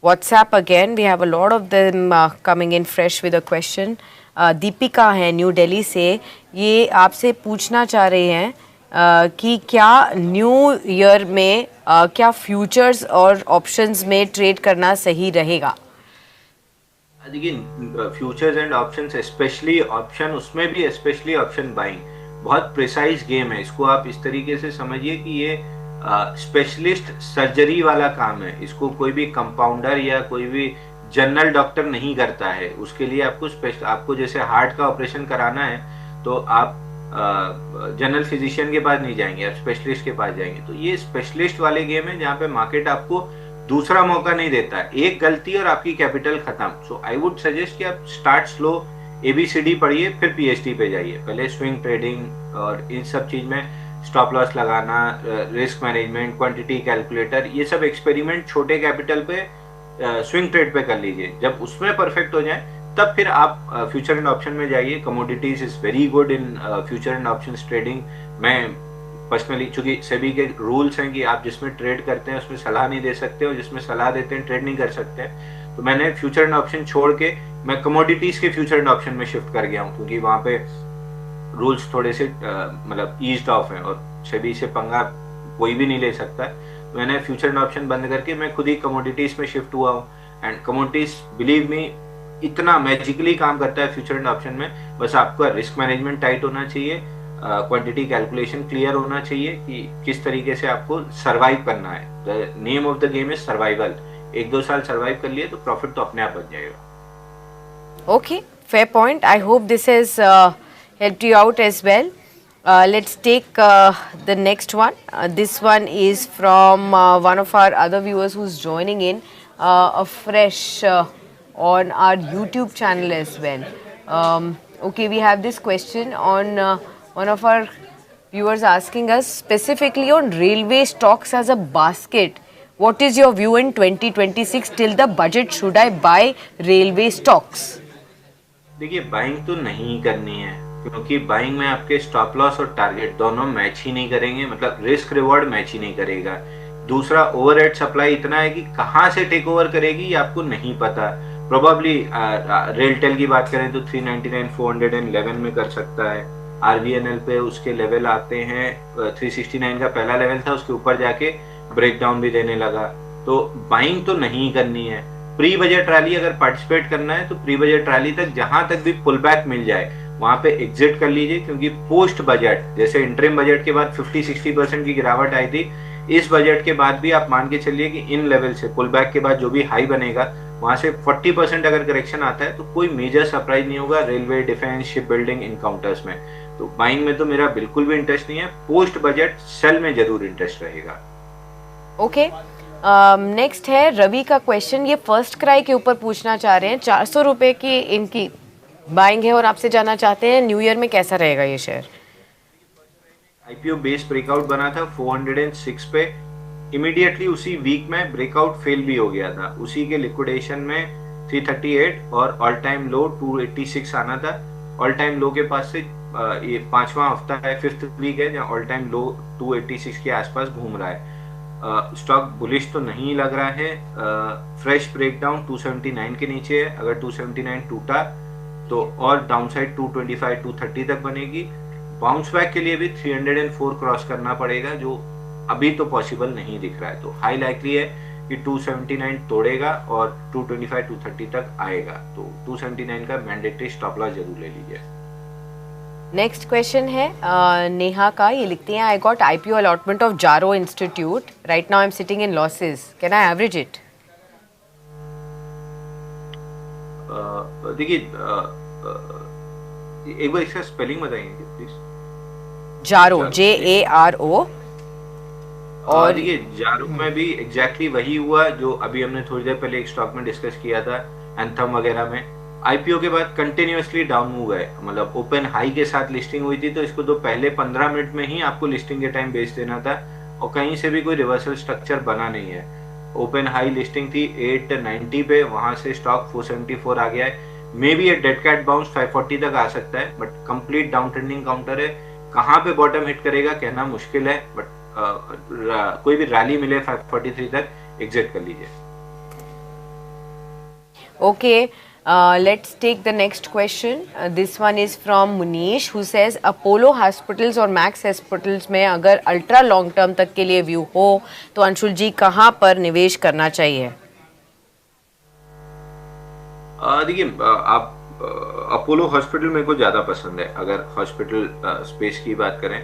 WhatsApp again. We have a lot of them coming in fresh with a question. Deepika है new Delhi से, ये आपसे पूछना चाह रहे हैं कि क्या न्यू ईयर में क्या फ्यूचर्स और ऑप्शंस में ट्रेड करना सही रहेगा? देखिए futures and options, specially option, उसमें भी स्पेशली ऑप्शन बाइंग बहुत प्रिसाइज गेम है। इसको आप इस तरीके से समझिए कि ये स्पेशलिस्ट सर्जरी वाला काम है। इसको कोई भी कंपाउंडर या कोई भी जनरल डॉक्टर नहीं करता है। उसके लिए आपको जैसे हार्ट का ऑपरेशन कराना है तो आप जनरल फिजिशियन के पास नहीं जाएंगे, आप स्पेशलिस्ट के पास जाएंगे। तो ये स्पेशलिस्ट वाले गेम है जहाँ पे मार्केट आपको दूसरा मौका नहीं देता है। एक गलती और आपकी कैपिटल खत्म। सो आई वुड सजेस्ट कि आप स्टार्ट स्लो, ABCD पढ़िए, फिर PhD पे जाइए। पहले स्विंग ट्रेडिंग और इन सब चीज में स्टॉप लॉस लगाना, रिस्क मैनेजमेंट, क्वांटिटी कैलकुलेटर, ये सब एक्सपेरिमेंट छोटे कैपिटल पे स्विंग ट्रेड पे कर लीजिए। जब उसमें परफेक्ट हो जाए तब फिर आप फ्यूचर एंड ऑप्शन में जाइए। Commodities is very good in future and options trading. मैं पर्सनली, चूंकि सेबी के रूल्स हैं कि आप जिसमें ट्रेड करते हैं उसमें सलाह नहीं दे सकते और जिसमें सलाह देते हैं ट्रेड नहीं कर सकते, तो मैंने फ्यूचर एंड ऑप्शन छोड़ के मैं कमोडिटीज के फ्यूचर एंड ऑप्शन में शिफ्ट कर गया हूँ, क्योंकि वहां पे रूल्स थोड़े से मतलब ईज्ड ऑफ हैं और सेबी से पंगा कोई भी नहीं ले सकता। तो मैंने फ्यूचर एंड ऑप्शन बंद करके मैं खुद ही कमोडिटीज में शिफ्ट हुआ हूँ। एंड कमोडिटीज, बिलीव मी, इतना मैजिकली काम करता है फ्यूचर एंड ऑप्शन में। बस आपका रिस्क मैनेजमेंट टाइट होना चाहिए, क्वांटिटी कैलकुलेशन क्लियर होना चाहिए कि किस तरीके से आपको सरवाइव करना है। The name of the game is survival. 1-2 साल सरवाइव कर लिए तो प्रॉफिट तो अपने आप बन जाएगा। Okay, fair point. I hope this has helped you out as well. Let's take the next one. This one is from one of our other viewers who's joining in afresh on our YouTube channel as well. Okay, we have this question on one of our viewers asking us specifically on railway stocks as a basket. What is your view in 2026 till the budget? Should I buy railway stocks? देखिए, buying तो नहीं करनी है, क्योंकि buying में आपके stop loss और target दोनों मैच ही नहीं करेंगे, मतलब रिस्क रिवॉर्ड मैच ही नहीं करेगा। दूसरा, ओवरहेड सप्लाई इतना है कि कहाँ से टेक ओवर करेगी ये आपको नहीं पता। प्रोबेबली रेलटेल की बात करें तो 399 411 में कर सकता है। RVNL पे उसके लेवल आते हैं 369 का पहला लेवल था, उसके ऊपर जाके ब्रेकडाउन भी देने लगा। तो बाइंग तो नहीं करनी है। प्री बजट रैली अगर पार्टिसिपेट करना है तो प्री बजट रैली तक जहां तक भी पुल बैक मिल जाए वहां पे एग्जिट कर लीजिए, क्योंकि पोस्ट बजट, जैसे इंटरिम बजट के बाद 50-60% की गिरावट आई थी, इस बजट के बाद भी आप मान के चलिए कि इन लेवल से पुल बैक के बाद जो भी हाई बनेगा वहां से 40% अगर करेक्शन आता है तो कोई मेजर सरप्राइज नहीं होगा railway, defence, ship building, encounters में। तो बाइंग में तो मेरा बिल्कुल भी इंटरेस्ट नहीं है। पोस्ट बजट सेल में जरूर इंटरेस्ट रहेगा। ओके, नेक्स्ट है रवि का क्वेश्चन। ये फर्स्ट क्राई के ऊपर पूछना चाह रहे हैं। 400 रुपए की इनकी बाइंग है और आपसे जानना चाहते हैं न्यू ईयर में कैसा रहेगा ये शेयर। IPO बेस ब्रेकआउट बना था 406 पे, इमीडिएटली उसी वीक में ब्रेकआउट फेल भी हो गया था। उसी के लिक्विडेशन में 338 और ऑल टाइम लो 286 आना था। ऑल टाइम लो के पास से ये 5वां हफ्ता है, 5th वीक है जहाँ ऑल टाइम लो 286 के आसपास घूम रहा है। स्टॉक बुलिश तो नहीं लग रहा है। फ्रेश ब्रेकडाउन 279 के नीचे है। अगर 279 टूटा तो और डाउनसाइड 225 230 तक बनेगी। बाउंस बैक के लिए भी 304 क्रॉस करना पड़ेगा, जो अभी तो पॉसिबल नहीं दिख रहा है। तो हाई लाइकली है कि 279 तोड़ेगा और 225 230 तक आएगा। तो 279 का मैंडेटरी स्टॉप लॉस जरूर ले लीजिए। नेक्स्ट क्वेश्चन है नेहा का। ये लिखती हैं, I got IPO allotment of Jaro institute, right now I am sitting in losses, can I average it? देखिए, एक बार इसका स्पेलिंग बताएंगे प्लीज। जारो, JARO। और देखिए, जारो में भी एग्जैक्टली वही हुआ जो अभी हमने थोड़ी देर पहले एक स्टॉक में डिस्कस किया था, एंथम वगैरह में। IPO के बाद कंटिन्यूअसली डाउन मूव है, मतलब ओपन हाई के साथ लिस्टिंग हुई थी तो इसको तो पहले 15 मिनट में ही आपको लिस्टिंग के टाइम बेच देना था और कहीं से भी कोई रिवर्सल स्ट्रक्चर बना नहीं है। ओपन हाई लिस्टिंग थी 890 पे, वहां से स्टॉक 474 आ गया है। Maybe a dead cat bounce 540 तक आ सकता है, but complete down trending counter है। कहाँ पे बॉटम हिट करेगा कहना मुश्किल है, बट कोई भी रैली मिले 543 तक एग्जिट कर लीजिए। Okay, let's take the next question. This one is from Munish who says Apollo Hospitals और Max Hospitals में अगर अल्ट्रा लॉन्ग टर्म तक के लिए व्यू हो तो अंशुल जी कहाँ पर निवेश करना चाहिए? देखिए, आप अपोलो हॉस्पिटल मेरे को ज़्यादा पसंद है। अगर हॉस्पिटल स्पेस की बात करें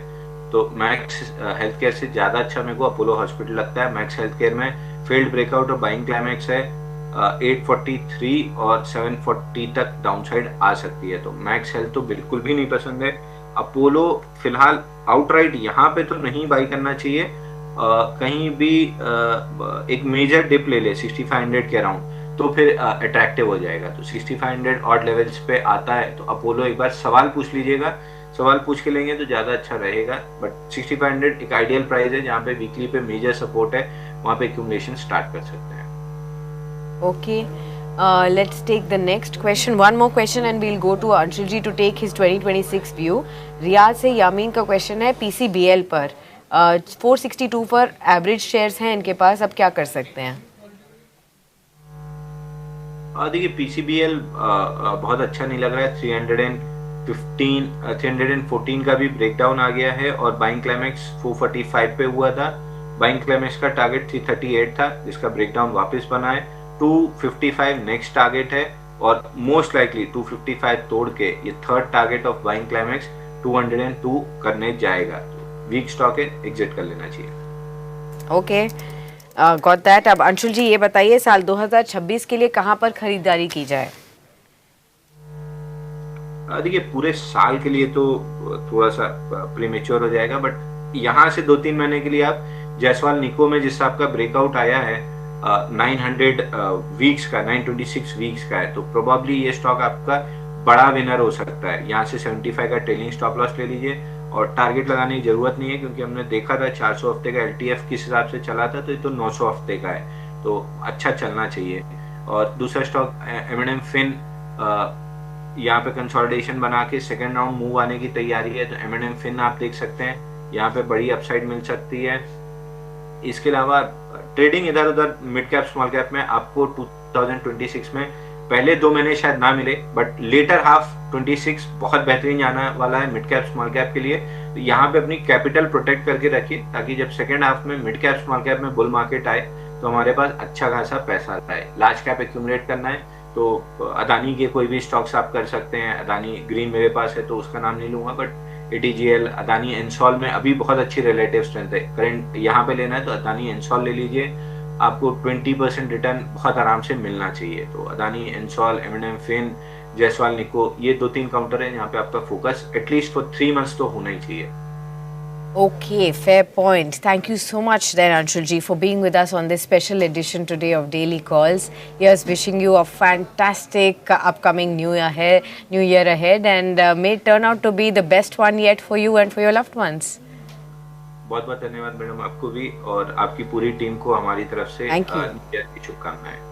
तो मैक्स हेल्थ केयर से ज़्यादा अच्छा मेरे को अपोलो हॉस्पिटल लगता है। मैक्स हेल्थ केयर में फेल्ड ब्रेकआउट और बाइंग क्लाइमैक्स है 843 और 740 तक डाउनसाइड आ सकती है, तो मैक्स हेल्थ तो बिल्कुल भी नहीं पसंद है। अपोलो फिलहाल आउटराइट यहाँ पे तो नहीं बाई करना चाहिए। कहीं भी एक मेजर डिप ले ले 6500 के अराउंड तो फिर अट्रैक्टिव हो जाएगा। तो 6500 ऑड लेवल्स पे आता है तो अपोलो एक बार सवाल पूछ लीजिएगा, सवाल पूछ के लेंगे तो ज़्यादा अच्छा रहेगा। बट 6500 एक आइडियल प्राइस है जहाँ पे वीकली पे मेजर सपोर्ट है, वहाँ पे एक्यूमुलेशन स्टार्ट कर सकते हैं। Okay, let's take the next question. One more question and we'll go to Anshul ji to take his 2026 view. रियाज से यामीन का क्वेश्चन है PCBL पर 462 पर एवरेज शेयर्स हैं इनके पास, अब क्या कर सकते हैं? देखिए PCBL बहुत अच्छा नहीं लग रहा है। 314 का भी ब्रेकडाउन आ गया है और बाइंग क्लाइमैक्स 445 पे हुआ था। बाइंग क्लाइमैक्स का टारगेट 338 था जिसका ब्रेकडाउन वापस बना है। 255 नेक्स्ट टारगेट है और मोस्ट लाइकली 255 तोड़ के ये third target of buying climax 202 करने जाएगा। तो वीक स्टॉक है, एग्जिट कर लेना चाहिए। Okay, got that. अब अंशुल जी ये बताइए साल 2026 के लिए कहाँ पर खरीदारी की जाए? देखिए पूरे साल के लिए तो थोड़ा सा प्रीमेच्योर हो जाएगा, बट यहाँ से 2-3 महीने के लिए आप जायसवाल निको में जिस आपका ब्रेकआउट आया है 900 वीक्स का, 926 वीक्स का है, तो प्रोबेबली ये स्टॉक आपका बड़ा विनर हो सकता है। यहाँ से 75 का ट्रेलिंग स्टॉप लॉस ले लीजिए और टारगेट लगाने की जरूरत नहीं है क्योंकि हमने देखा था 400 हफ्ते का LTF किस हिसाब से चला था, तो ये तो 900 हफ्ते का है, तो अच्छा चलना चाहिए। और दूसरा स्टॉक M&M फिन यहाँ पे कंसोलिडेशन बना के सेकेंड राउंड मूव आने की तैयारी है, तो M&M फिन आप देख सकते हैं, यहाँ पे बड़ी अपसाइड मिल सकती है। इसके अलावा ट्रेडिंग इधर उधर मिड कैप स्मॉल कैप में आपको 2026 में पहले 2 महीने शायद ना मिले, बट लेटर हाफ 26 बहुत बेहतरीन जाने वाला है मिड कैप स्मॉल कैप के लिए। तो यहाँ पे अपनी कैपिटल प्रोटेक्ट करके रखिए ताकि जब सेकेंड हाफ में मिड कैप स्मॉल कैप में बुल मार्केट आए तो हमारे पास अच्छा खासा पैसा आता है। लार्ज कैप एक्यूमुलेट करना है तो अदानी के कोई भी स्टॉक्स आप कर सकते हैं। अदानी ग्रीन मेरे पास है तो उसका नाम नहीं लूंगा, बट ATGL, अदानी एनसॉल में अभी बहुत अच्छी रिलेटिव स्ट्रेंथ है। करंट यहाँ पे लेना है तो अदानी एनसॉल ले लीजिए, आपको 20% रिटर्न बहुत आराम से मिलना चाहिए। तो अदानी एनसॉल, M&M फिन, जायसवाल निको, ये 2-3 काउंटर है जहाँ पे आपका फोकस एटलीस्ट फॉर 3 मंथ्स तो होना ही चाहिए। Okay, fair point. Thank you so much then Anshul ji for being with us on this special edition today of Daily Calls. Yes, wishing you a fantastic upcoming new year ahead and may it turn out to be the best one yet for you and for your loved ones. बहुत बहुत धन्यवाद madam, आपको भी और आपकी पूरी team को हमारी तरफ से Thank you. शुभकामनाएं।